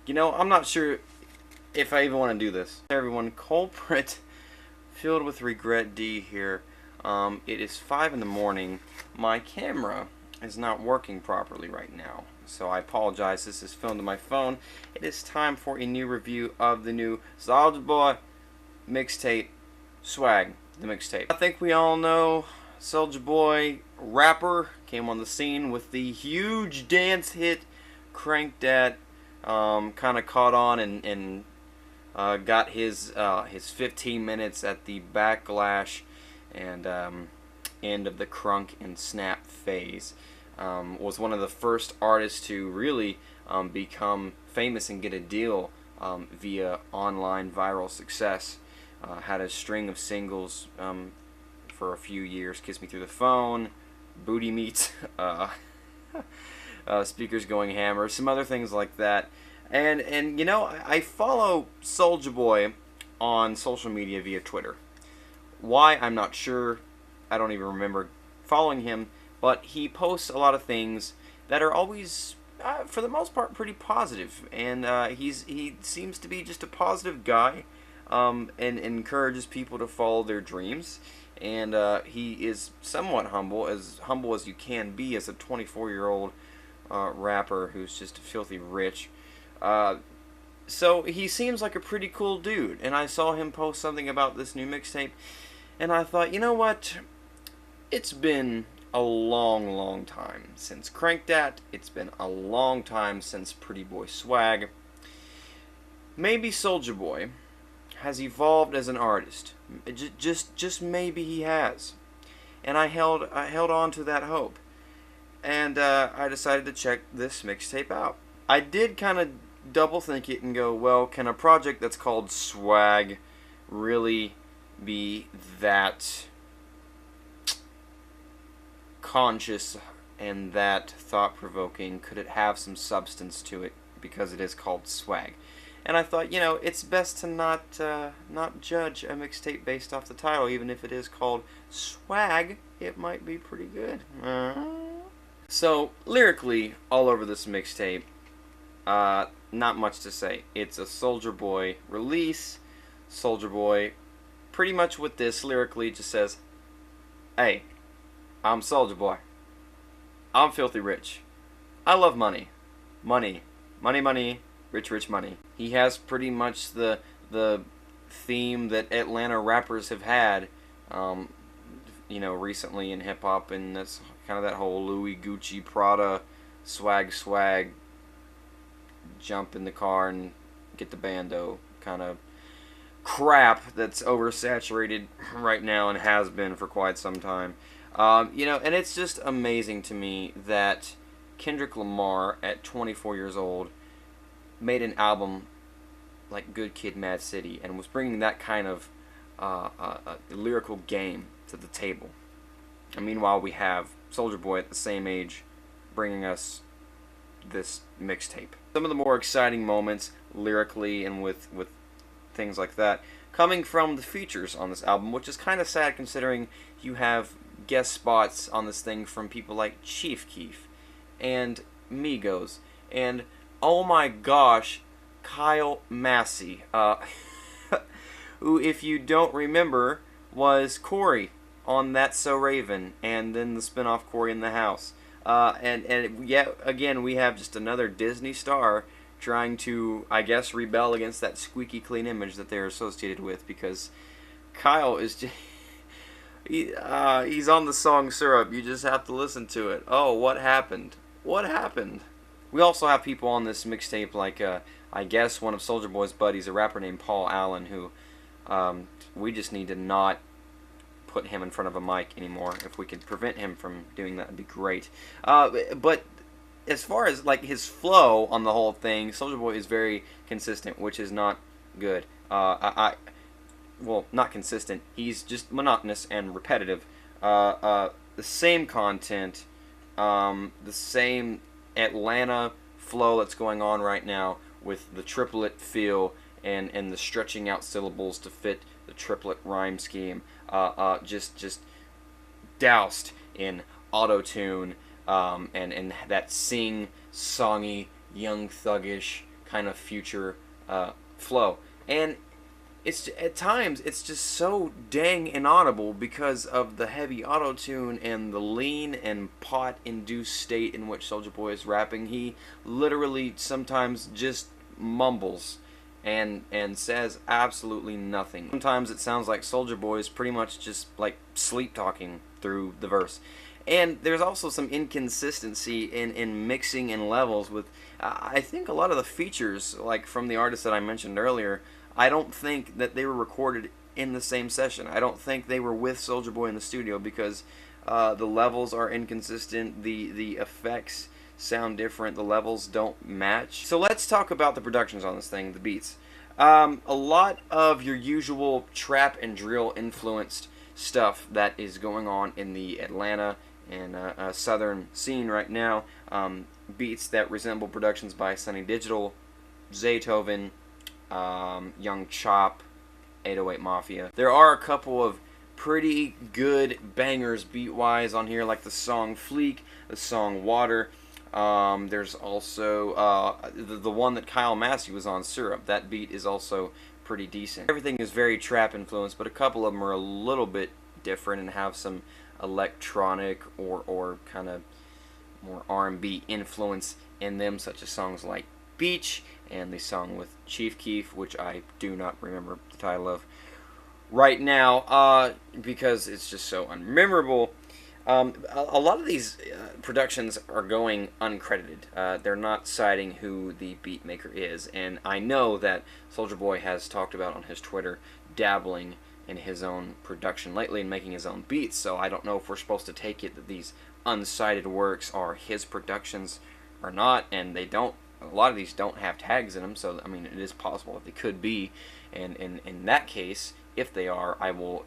You know, I'm not sure if I even want to do this. Hey everyone, Kulprit, filled with regret D here. It is 5 in the morning. My camera is not working properly right now, so I apologize. This is filmed on my phone. It is time for a new review of the new Soulja Boy mixtape, Swag, the mixtape. I think we all know Soulja Boy, rapper, came on the scene with the huge dance hit Crank Dat. Kind of caught on and got his 15 minutes at the backlash and end of the crunk and snap phase. Was one of the first artists to really become famous and get a deal via online viral success. Had a string of singles for a few years: "Kiss Me Through the Phone," "Booty Meat," "Speakers Going Hammer," some other things like that. And you know, I follow Soulja Boy on social media via Twitter. Why, I'm not sure. I don't even remember following him, but he posts a lot of things that are always, for the most part, pretty positive. And he seems to be just a positive guy, and encourages people to follow their dreams. And he is somewhat humble as you can be as a 24-year-old rapper who's just filthy rich. So he seems like a pretty cool dude, and I saw him post something about this new mixtape, and I thought, you know what? It's been a long time since Crank Dat. It's been a long time since Pretty Boy Swag. Maybe Soulja Boy has evolved as an artist. Just maybe he has. And I held on to that hope. And I decided to check this mixtape out. I did kind of double think it and go, well, can a project that's called Swag really be that conscious and that thought-provoking? Could it have some substance to it because it is called Swag? And I thought, you know, it's best to not judge a mixtape based off the title. Even if it is called Swag, it might be pretty good. So, lyrically, all over this mixtape, not much to say. It's a Soulja Boy release. Soulja Boy, pretty much with this, lyrically just says, "Hey, I'm Soulja Boy. I'm filthy rich. I love money. Money. Money, money. Rich money." He has pretty much the theme that Atlanta rappers have had, you know, recently in hip hop, and that's kind of that whole Louis, Gucci, Prada, swag, jump in the car and get the bando kind of crap that's oversaturated right now and has been for quite some time. You know, and it's just amazing to me that Kendrick Lamar, at 24 years old, made an album like Good Kid, Mad City, and was bringing that kind of lyrical game to the table. And meanwhile, we have Soulja Boy at the same age bringing us this mixtape. Some of the more exciting moments lyrically and with things like that coming from the features on this album, which is kind of sad considering you have guest spots on this thing from people like Chief Keef and Migos and, oh my gosh, Kyle Massey, who, if you don't remember, was Corey on That's So Raven, and then the spinoff Corey in the House. And yet again, we have just another Disney star trying to, I guess, rebel against that squeaky clean image that they're associated with, because Kyle is just... he's on the song Syrup. You just have to listen to it. Oh, what happened? What happened? We also have people on this mixtape like, I guess, one of Soulja Boy's buddies, a rapper named Paul Allen, who we just need to not put him in front of a mic anymore. If we could prevent him from doing that, it'd be great. But as far as like his flow on the whole thing, Soulja Boy is very consistent, which is not good. Well, not consistent. He's just monotonous and repetitive. The same content, the same Atlanta flow that's going on right now with the triplet feel and the stretching out syllables to fit the triplet rhyme scheme. Just doused in auto-tune and that sing-songy, young thuggish kind of future flow. And it's at times it's just so dang inaudible because of the heavy auto-tune and the lean and pot-induced state in which Soulja Boy is rapping. He literally sometimes just mumbles and says absolutely nothing. Sometimes it sounds like Soulja Boy is pretty much just like sleep talking through the verse. And there's also some inconsistency in mixing and levels with, I think a lot of the features, like from the artists that I mentioned earlier, I don't think that they were recorded in the same session. I don't think they were with Soulja Boy in the studio because the levels are inconsistent, the effects sound different, the levels don't match. So let's talk about the productions on this thing, the beats. A lot of your usual trap and drill influenced stuff that is going on in the Atlanta and southern scene right now. Beats that resemble productions by Sunny Digital, Zaytoven, Young Chop, 808 Mafia. There are a couple of pretty good bangers beat-wise on here, like the song Fleek, the song Water. There's also the one that Kyle Massey was on, Syrup. That beat is also pretty decent. Everything is very trap influenced, but a couple of them are a little bit different and have some electronic or kind of more R&B influence in them, such as songs like Beach and the song with Chief Keef, which I do not remember the title of right now because it's just so unmemorable. A lot of these productions are going uncredited. They're not citing who the beat maker is, and I know that Soulja Boy has talked about on his Twitter dabbling in his own production lately and making his own beats, so I don't know if we're supposed to take it that these uncited works are his productions or not, and they don't. A lot of these don't have tags in them, so I mean it is possible that they could be, and in that case, if they are, I will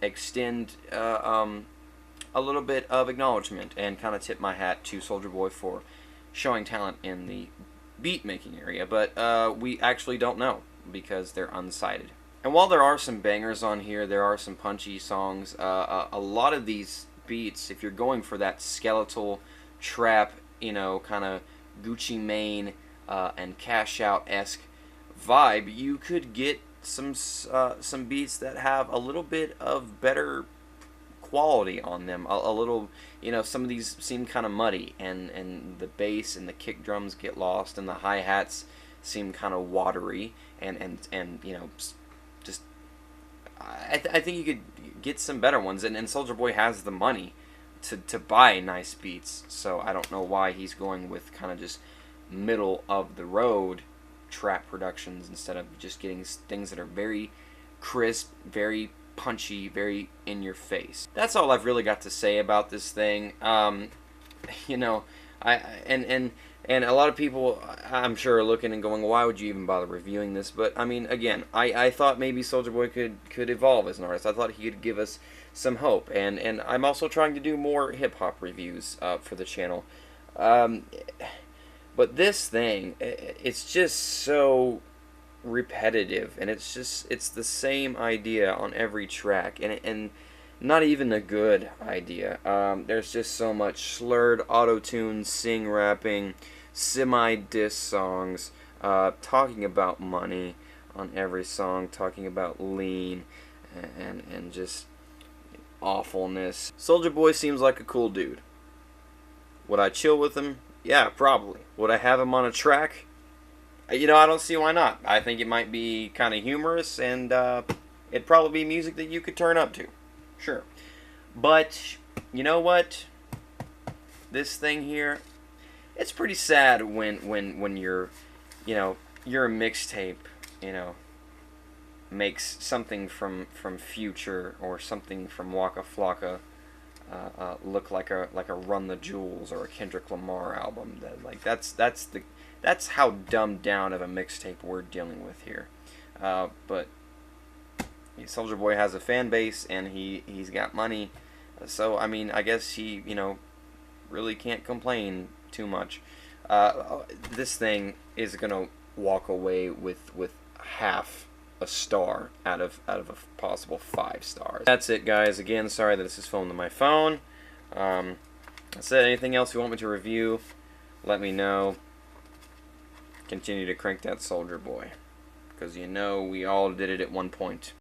extend a little bit of acknowledgement and kind of tip my hat to Soulja Boy for showing talent in the beat making area, but we actually don't know because they're unsighted. And while there are some bangers on here, there are some punchy songs. A lot of these beats, if you're going for that skeletal trap, you know, kind of Gucci Mane and Cash Out-esque vibe, you could get some beats that have a little bit of better quality on them. A little, you know, some of these seem kind of muddy, and the bass and the kick drums get lost, and the hi-hats seem kind of watery, and you know, just I think you could get some better ones, and Soulja Boy has the money to buy nice beats, so I don't know why he's going with kind of just middle of the road trap productions instead of just getting things that are very crisp, very punchy, very in your face. That's all I've really got to say about this thing. You know, and a lot of people I'm sure are looking and going, why would you even bother reviewing this? But I mean, again, I thought maybe Soulja Boy could evolve as an artist. I thought he could give us some hope, and I'm also trying to do more hip-hop reviews for the channel. But this thing, it's just so repetitive, and it's the same idea on every track, and not even a good idea. There's just so much slurred auto-tune, sing rapping, semi-diss songs, talking about money on every song, talking about lean, and just awfulness. Soulja Boy seems like a cool dude. Would I chill with him? Yeah, probably. Would I have him on a track? You know, I don't see why not. I think it might be kind of humorous, and it'd probably be music that you could turn up to. Sure. But, you know what? This thing here, it's pretty sad when you're, you know, you're a mixtape, you know, makes something from Future or something from Waka Flocka look like a Run the Jewels or a Kendrick Lamar album. That's how dumbed down of a mixtape we're dealing with here. But Soulja Boy has a fan base, and he's got money, so I mean, I guess he, you know, really can't complain too much. This thing is gonna walk away with half a star out of a possible 5 stars. That's it, guys. Again, sorry that this is filmed on my phone. That's it. Anything else you want me to review, let me know. Continue to crank that Soulja Boy. Because you know we all did it at one point.